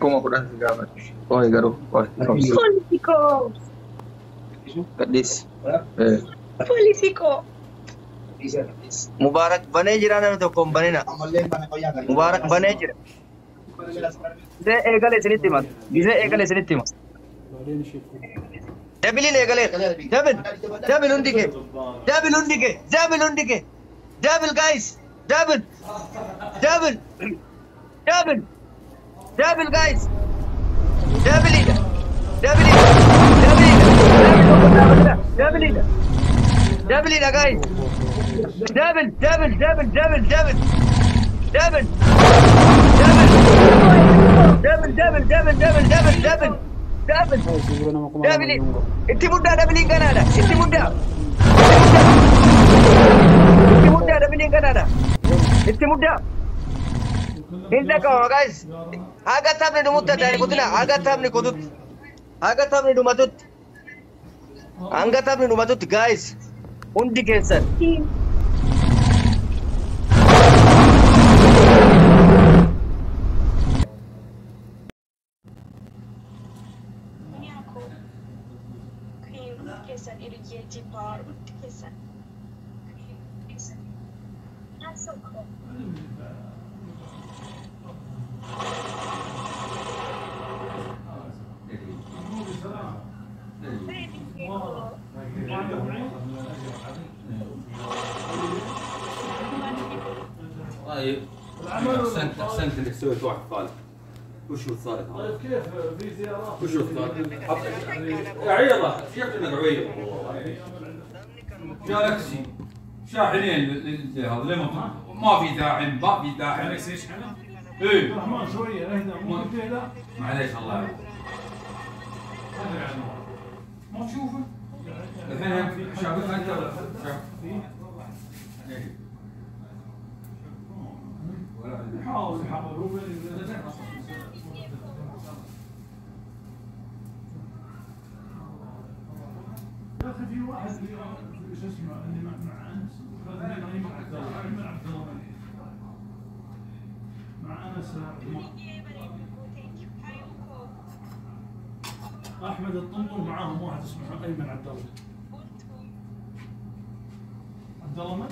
Kuma kudhan si gaafadhu. Kooyi garuu kooyi. Politico. Gadhiis. Politico. Mubaarak banee jira namni tokko hin banina. Mubaarak banee jira. Gisee eegale isinitti hima. Gisee eegale isinitti hima. Dabiliin eegale. Dabil hundi kee. Dabil hundi kee. Dabil hundi kee. Dabil guys. Dabil. Dabil. Dabil. Dabil guys. Dabilida. Dabilida. Dabilida. Dabilida. Dabilida guys. Dabil. Dabil. Dabil. Dabil. Dabil. Dabil. Dabil. Dabil. Dabil. Dabil. Dabil. Dabil. Dabil. Dabil. Itti muddaa dabiliin kanaadha. Itti muddaa. Itti muddaa dabiliin kanaadha. Itti muddaa. Hinda qaba guys. Haga taphni dhumutti addaan kutina. Haga taphni kututti. Haga taphni dhumatutti. Hanga taphni dhumatutti guys. Hundi keessan. طيب احسنت انك سويت واحد خالد. وش هو الثالث هذا؟ طيب كيف في زيارات؟ وش هو الثالث؟ عيضه شفت انك عويض. جالكسي شاحنين هذا ليه ما في داعم ما في داعم. جالكسي يشحنه؟ ايه رحمن شويه اهدى ممكن تهدى؟ معليش الله يعافيك. ما تشوفه؟ الحين شافك انت شاف. يحاول هو يا اخي في واحد شو اسمه اللي مع انس مع انس احمد الطنطو معاهم واحد اسمه ايمن عبد الله. عبد الله من؟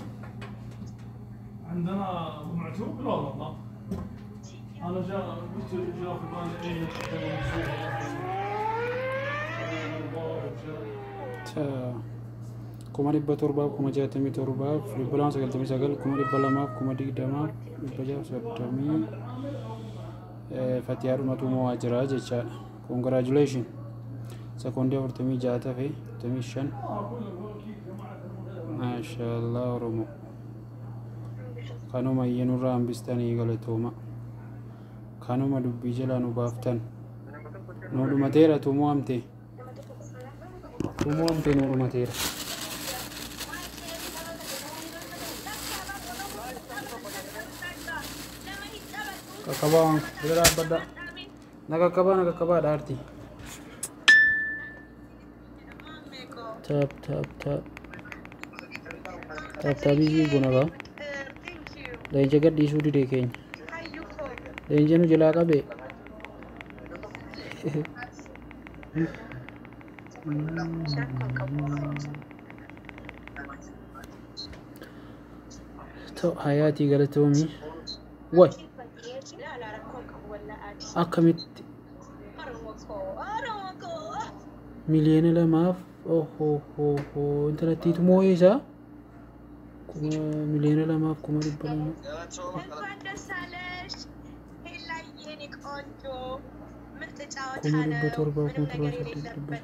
عندنا ابو معتوب؟ لا والله انا قلت جاء في بالي ايه kuma dhibba torbaaf kuma 67 dhibba 299 kuma dhibba lamaaf kuma 20 dhibba 630 Fatiyaa dhumatu mo'aa jira jechaadha. Congratulations. Sekoondii 46 tafe 45 maashaallah Oromoo. Kanuma iyyanurraa hambistanii galatooma. Kanuma dubbii jalaa nu baaftan. Nu dhumateera tumoo hamte. Tumoo hamte nu dhumateera. Kakabaan bira dhaabbadha. Nakakabaa dhaarti. Tap tabii gunaba. Leenca gadhiisuu didee keenya. Leenca nu jalaa qabe. Hayaatii galatoomii. Way. Akkamitti miliyoona lamaaf intalattiitu moo'ee isaa miliyoona lamaaf kuma dhibba lama. kuma dhibba torbaa kuma torba saddeet dhibba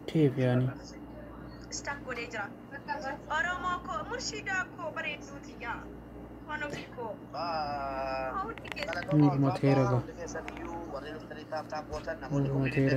keef yaani Matera ba. Matera.